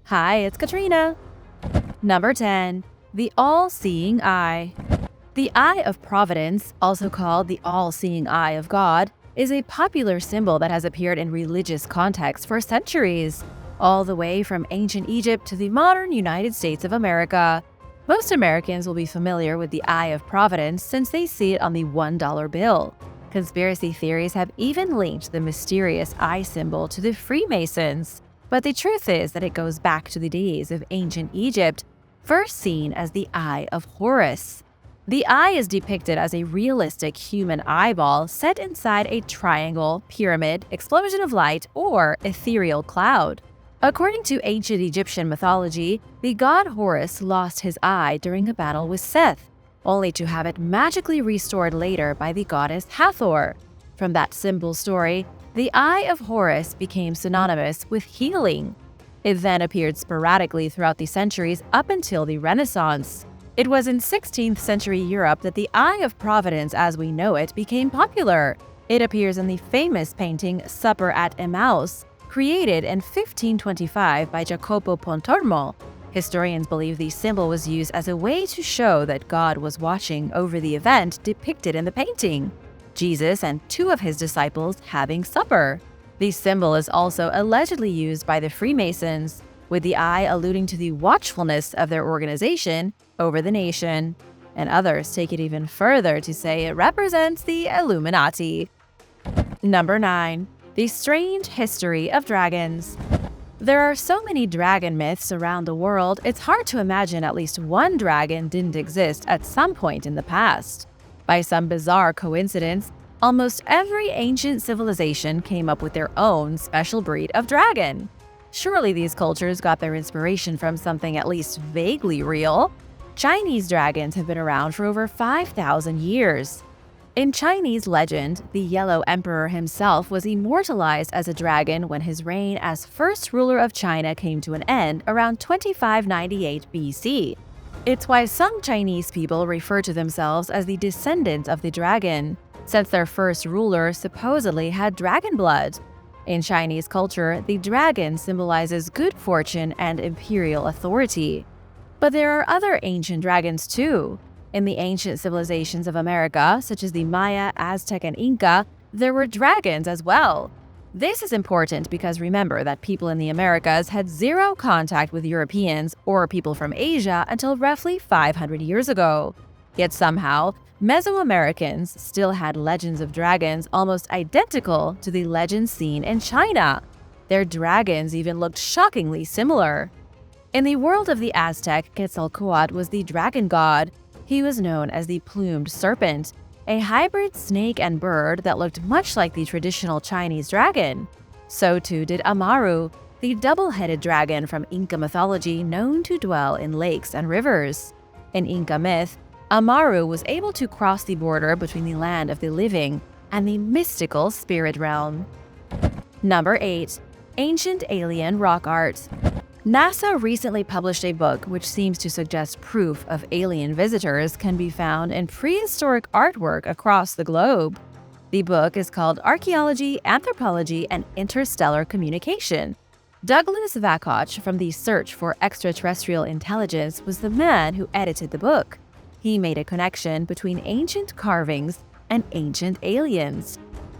Hi, it's Katrina. Number 10. The All-Seeing Eye. The Eye of Providence, also called the All-Seeing Eye of God, is a popular symbol that has appeared in religious contexts for centuries, all the way from ancient Egypt to the modern United States of America. Most Americans will be familiar with the Eye of Providence since they see it on the $1 bill. Conspiracy theories have even linked the mysterious eye symbol to the Freemasons. But the truth is that it goes back to the days of ancient Egypt, first seen as the Eye of Horus. The eye is depicted as a realistic human eyeball set inside a triangle, pyramid, explosion of light, or ethereal cloud. According to ancient Egyptian mythology, the god Horus lost his eye during a battle with Seth, only to have it magically restored later by the goddess Hathor. From that simple story, the Eye of Horus became synonymous with healing. It then appeared sporadically throughout the centuries up until the Renaissance. It was in 16th century Europe that the Eye of Providence as we know it became popular. It appears in the famous painting Supper at Emmaus, created in 1525 by Jacopo Pontormo. Historians believe the symbol was used as a way to show that God was watching over the event depicted in the painting, Jesus and two of his disciples having supper. The symbol is also allegedly used by the Freemasons, with the eye alluding to the watchfulness of their organization over the nation, and others take it even further to say it represents the Illuminati. Number 9. The Strange History of Dragons. There are so many dragon myths around the world, it's hard to imagine at least one dragon didn't exist at some point in the past. By some bizarre coincidence, almost every ancient civilization came up with their own special breed of dragon. Surely these cultures got their inspiration from something at least vaguely real. Chinese dragons have been around for over 5,000 years. In Chinese legend, the Yellow Emperor himself was immortalized as a dragon when his reign as first ruler of China came to an end around 2598 BC. It's why some Chinese people refer to themselves as the descendants of the dragon, since their first ruler supposedly had dragon blood. In Chinese culture, the dragon symbolizes good fortune and imperial authority. But there are other ancient dragons too. In the ancient civilizations of America, such as the Maya, Aztec, and Inca, there were dragons as well. This is important because remember that people in the Americas had zero contact with Europeans or people from Asia until roughly 500 years ago. Yet somehow, Mesoamericans still had legends of dragons almost identical to the legends seen in China. Their dragons even looked shockingly similar. In the world of the Aztec, Quetzalcoatl was the dragon god. He was known as the plumed serpent, a hybrid snake and bird that looked much like the traditional Chinese dragon. So too did Amaru, the double-headed dragon from Inca mythology known to dwell in lakes and rivers. In Inca myth, Amaru was able to cross the border between the land of the living and the mystical spirit realm. Number 8. Ancient Alien Rock Art. NASA recently published a book which seems to suggest proof of alien visitors can be found in prehistoric artwork across the globe. The book is called Archaeology, Anthropology, and Interstellar Communication. Douglas Vakoch from the Search for Extraterrestrial Intelligence was the man who edited the book. He made a connection between ancient carvings and ancient aliens.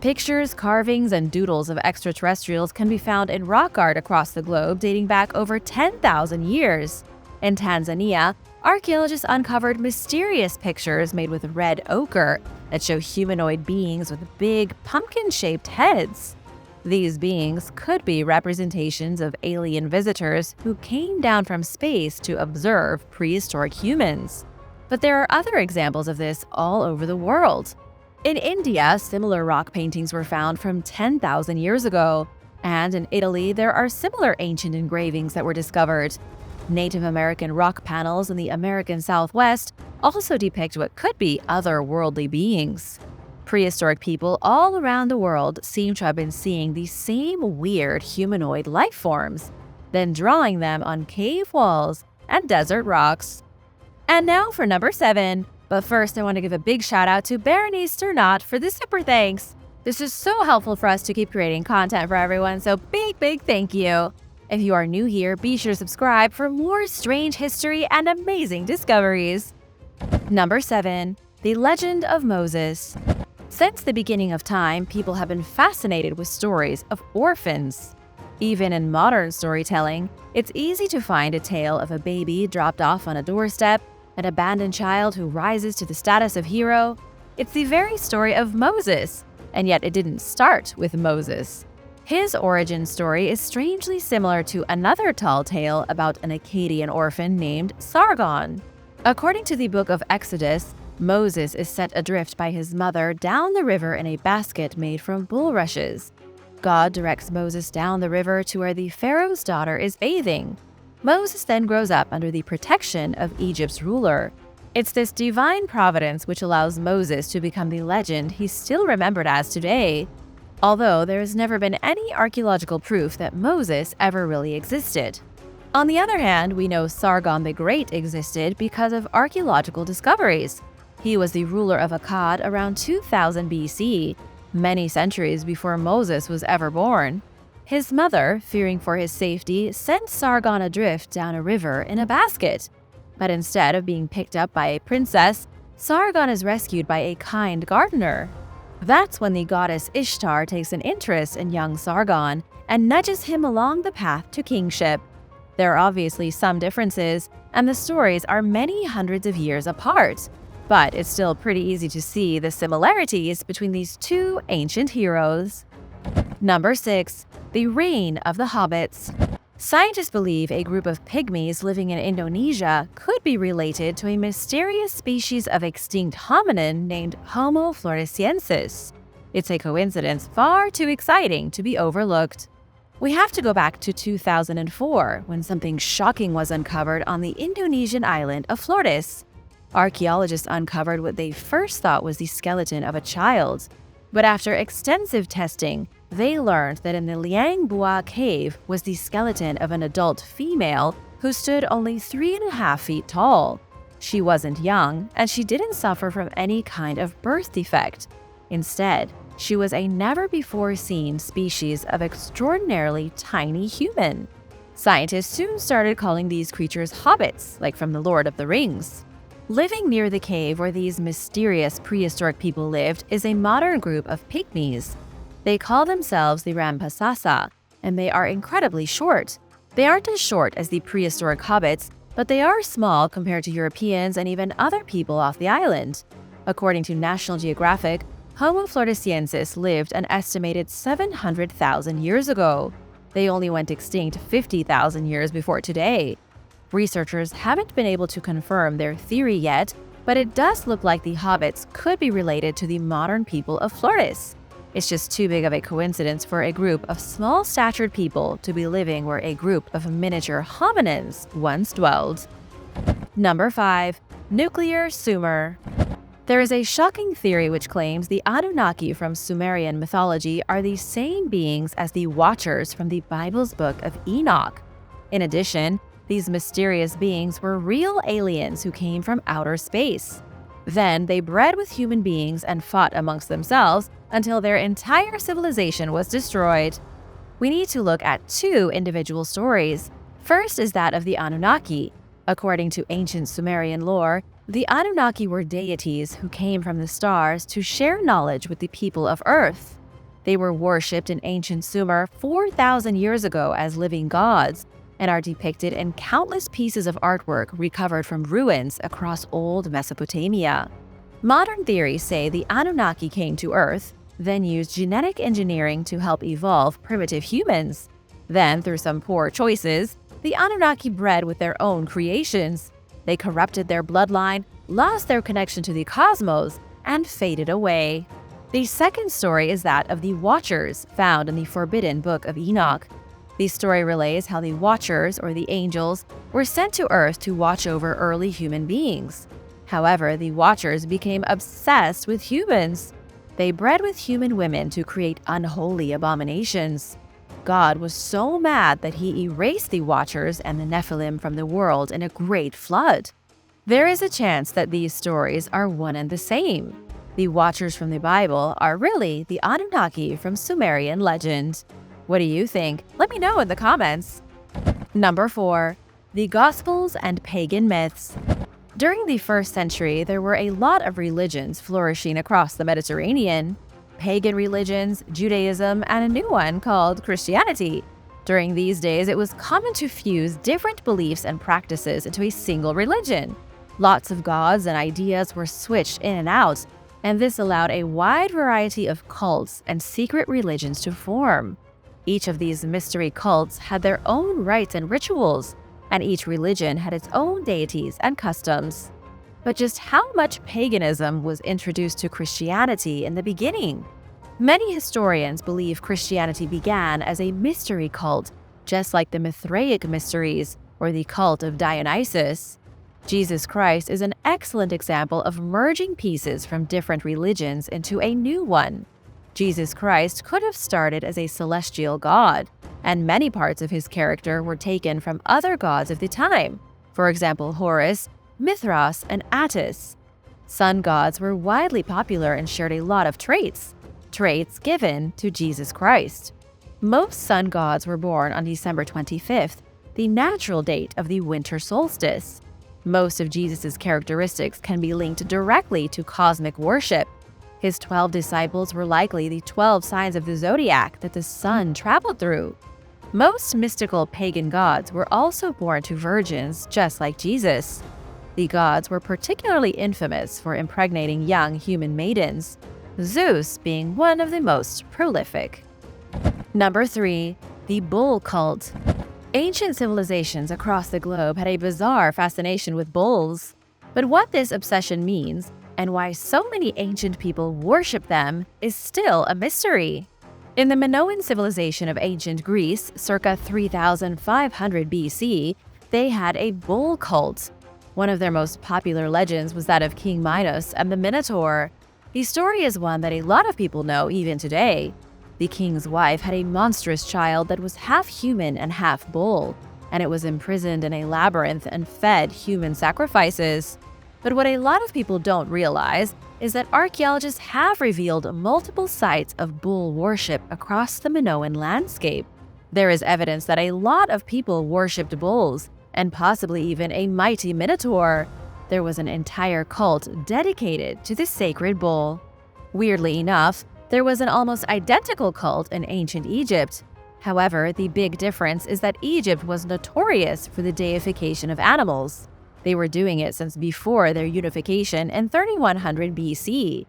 Pictures, carvings, and doodles of extraterrestrials can be found in rock art across the globe dating back over 10,000 years. In Tanzania, archaeologists uncovered mysterious pictures made with red ochre that show humanoid beings with big, pumpkin-shaped heads. These beings could be representations of alien visitors who came down from space to observe prehistoric humans. But there are other examples of this all over the world. In India, similar rock paintings were found from 10,000 years ago, and in Italy, there are similar ancient engravings that were discovered. Native American rock panels in the American Southwest also depict what could be otherworldly beings. Prehistoric people all around the world seem to have been seeing these same weird humanoid life forms, then drawing them on cave walls and desert rocks. And now for number 7. But first, I want to give a big shout out to Berenice Sternot for the super thanks. This is so helpful for us to keep creating content for everyone, so big thank you. If you are new here, be sure to subscribe for more strange history and amazing discoveries. Number 7. The Legend of Moses. Since the beginning of time, people have been fascinated with stories of orphans. Even in modern storytelling, it's easy to find a tale of a baby dropped off on a doorstep, an abandoned child who rises to the status of hero. It's the very story of Moses, and yet it didn't start with Moses. His origin story is strangely similar to another tall tale about an Akkadian orphan named Sargon. According to the book of Exodus, Moses is set adrift by his mother down the river in a basket made from bulrushes. God directs Moses down the river to where the Pharaoh's daughter is bathing. Moses then grows up under the protection of Egypt's ruler. It's this divine providence which allows Moses to become the legend he's still remembered as today, although there has never been any archaeological proof that Moses ever really existed. On the other hand, we know Sargon the Great existed because of archaeological discoveries. He was the ruler of Akkad around 2000 BC, many centuries before Moses was ever born. His mother, fearing for his safety, sent Sargon adrift down a river in a basket. But instead of being picked up by a princess, Sargon is rescued by a kind gardener. That's when the goddess Ishtar takes an interest in young Sargon and nudges him along the path to kingship. There are obviously some differences, and the stories are many hundreds of years apart. But it's still pretty easy to see the similarities between these two ancient heroes. Number 6. The Reign of the Hobbits. Scientists believe a group of Pygmies living in Indonesia could be related to a mysterious species of extinct hominin named Homo Floresiensis. It's a coincidence far too exciting to be overlooked. We have to go back to 2004, when something shocking was uncovered on the Indonesian island of Flores. Archaeologists uncovered what they first thought was the skeleton of a child. But after extensive testing, they learned that in the Liang Bua cave was the skeleton of an adult female who stood only 3.5 feet tall. She wasn't young, and she didn't suffer from any kind of birth defect. Instead, she was a never-before-seen species of extraordinarily tiny human. Scientists soon started calling these creatures hobbits, like from The Lord of the Rings. Living near the cave where these mysterious prehistoric people lived is a modern group of Pygmies. They call themselves the Rampasasa, and they are incredibly short. They aren't as short as the prehistoric hobbits, but they are small compared to Europeans and even other people off the island. According to National Geographic, Homo Floresiensis lived an estimated 700,000 years ago. They only went extinct 50,000 years before today. Researchers haven't been able to confirm their theory yet, but it does look like the hobbits could be related to the modern people of Flores. It's just too big of a coincidence for a group of small-statured people to be living where a group of miniature hominins once dwelled. Number 5. Nuclear Sumer. There is a shocking theory which claims the Anunnaki from Sumerian mythology are the same beings as the Watchers from the Bible's book of Enoch. In addition, these mysterious beings were real aliens who came from outer space. Then they bred with human beings and fought amongst themselves until their entire civilization was destroyed. We need to look at 2 individual stories. First is that of the Anunnaki. According to ancient Sumerian lore, the Anunnaki were deities who came from the stars to share knowledge with the people of Earth. They were worshipped in ancient Sumer 4,000 years ago as living gods, and are depicted in countless pieces of artwork recovered from ruins across old Mesopotamia. Modern theories say the Anunnaki came to Earth, then used genetic engineering to help evolve primitive humans. Then, through some poor choices, the Anunnaki bred with their own creations. They corrupted their bloodline, lost their connection to the cosmos, and faded away. The second story is that of the Watchers, found in the forbidden book of Enoch. The story relays how the Watchers, or the angels, were sent to Earth to watch over early human beings. However, the Watchers became obsessed with humans. They bred with human women to create unholy abominations. God was so mad that he erased the Watchers and the Nephilim from the world in a great flood. There is a chance that these stories are one and the same. The Watchers from the Bible are really the Anunnaki from Sumerian legend. What do you think? Let me know in the comments. Number 4. The Gospels and Pagan Myths. During the 1st century, there were a lot of religions flourishing across the Mediterranean. Pagan religions, Judaism, and a new one called Christianity. During these days, it was common to fuse different beliefs and practices into a single religion. Lots of gods and ideas were switched in and out, and this allowed a wide variety of cults and secret religions to form. Each of these mystery cults had their own rites and rituals, and each religion had its own deities and customs. But just how much paganism was introduced to Christianity in the beginning? Many historians believe Christianity began as a mystery cult, just like the Mithraic mysteries or the cult of Dionysus. Jesus Christ is an excellent example of merging pieces from different religions into a new one. Jesus Christ could have started as a celestial god, and many parts of his character were taken from other gods of the time, for example Horus, Mithras, and Attis. Sun gods were widely popular and shared a lot of traits given to Jesus Christ. Most sun gods were born on December 25th, the natural date of the winter solstice. Most of Jesus' characteristics can be linked directly to cosmic worship. His 12 disciples were likely the 12 signs of the zodiac that the sun traveled through. Most mystical pagan gods were also born to virgins, just like Jesus. The gods were particularly infamous for impregnating young human maidens, Zeus being one of the most prolific. Number 3. The Bull Cult. Ancient civilizations across the globe had a bizarre fascination with bulls. But what this obsession means, and why so many ancient people worship them, is still a mystery. In the Minoan Civilization of ancient Greece, circa 3500 BC, they had a bull cult. One of their most popular legends was that of King Minos and the Minotaur. The story is one that a lot of people know even today. The king's wife had a monstrous child that was half human and half bull, and it was imprisoned in a labyrinth and fed human sacrifices. But what a lot of people don't realize is that archaeologists have revealed multiple sites of bull worship across the Minoan landscape. There is evidence that a lot of people worshipped bulls, and possibly even a mighty minotaur. There was an entire cult dedicated to the sacred bull. Weirdly enough, there was an almost identical cult in ancient Egypt. However, the big difference is that Egypt was notorious for the deification of animals. They were doing it since before their unification in 3100 BC.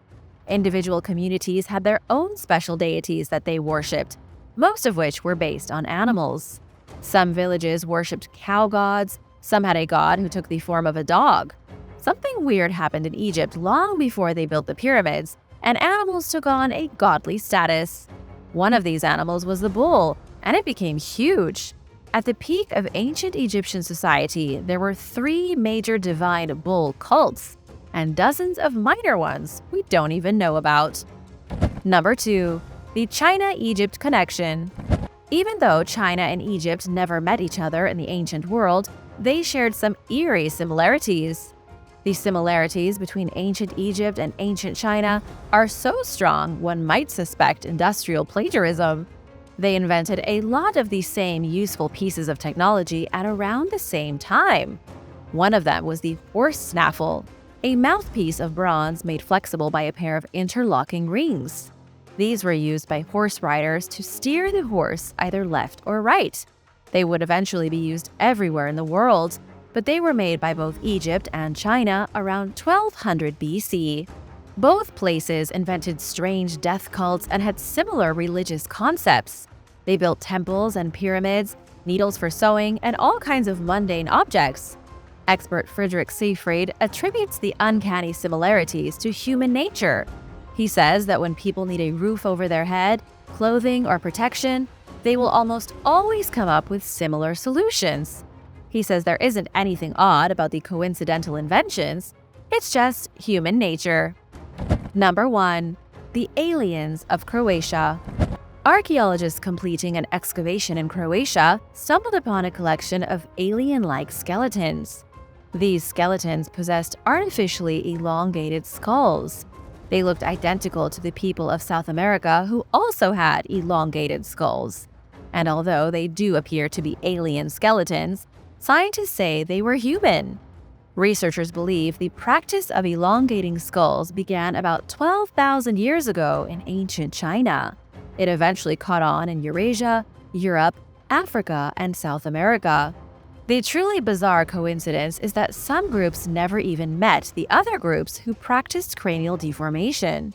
Individual communities had their own special deities that they worshipped, most of which were based on animals. Some villages worshipped cow gods, some had a god who took the form of a dog. Something weird happened in Egypt long before they built the pyramids, and animals took on a godly status. One of these animals was the bull, and it became huge. At the peak of ancient Egyptian society, there were 3 major divine bull cults, and dozens of minor ones we don't even know about. Number 2. The China-Egypt Connection. Even though China and Egypt never met each other in the ancient world, they shared some eerie similarities. The similarities between ancient Egypt and ancient China are so strong one might suspect industrial plagiarism. They invented a lot of the same useful pieces of technology at around the same time. One of them was the horse snaffle, a mouthpiece of bronze made flexible by a pair of interlocking rings. These were used by horse riders to steer the horse either left or right. They would eventually be used everywhere in the world, but they were made by both Egypt and China around 1200 BC. Both places invented strange death cults and had similar religious concepts. They built temples and pyramids, needles for sewing, and all kinds of mundane objects. Expert Friedrich Seefried attributes the uncanny similarities to human nature. He says that when people need a roof over their head, clothing, or protection, they will almost always come up with similar solutions. He says there isn't anything odd about the coincidental inventions, it's just human nature. Number 1. The Aliens of Croatia. Archaeologists completing an excavation in Croatia stumbled upon a collection of alien-like skeletons. These skeletons possessed artificially elongated skulls. They looked identical to the people of South America who also had elongated skulls. And although they do appear to be alien skeletons, scientists say they were human. Researchers believe the practice of elongating skulls began about 12,000 years ago in ancient China. It eventually caught on in Eurasia, Europe, Africa, and South America. The truly bizarre coincidence is that some groups never even met the other groups who practiced cranial deformation.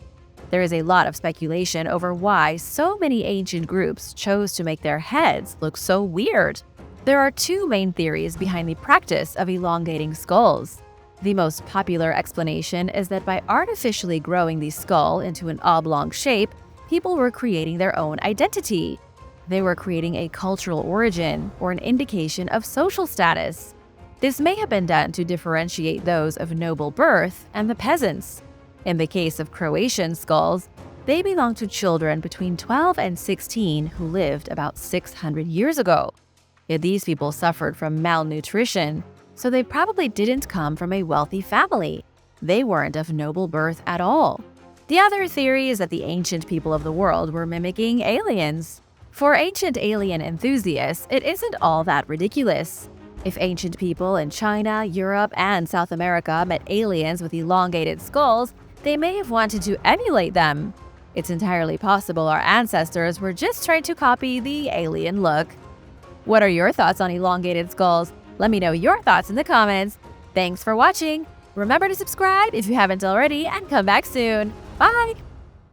There is a lot of speculation over why so many ancient groups chose to make their heads look so weird. There are two main theories behind the practice of elongating skulls. The most popular explanation is that by artificially growing the skull into an oblong shape, people were creating their own identity. They were creating a cultural origin or an indication of social status. This may have been done to differentiate those of noble birth and the peasants. In the case of Croatian skulls, they belong to children between 12 and 16 who lived about 600 years ago. Yet these people suffered from malnutrition, so they probably didn't come from a wealthy family. They weren't of noble birth at all. The other theory is that the ancient people of the world were mimicking aliens. For ancient alien enthusiasts, it isn't all that ridiculous. If ancient people in China, Europe, and South America met aliens with elongated skulls, they may have wanted to emulate them. It's entirely possible our ancestors were just trying to copy the alien look. What are your thoughts on elongated skulls? Let me know your thoughts in the comments. Thanks for watching. Remember to subscribe if you haven't already, and come back soon. Bye!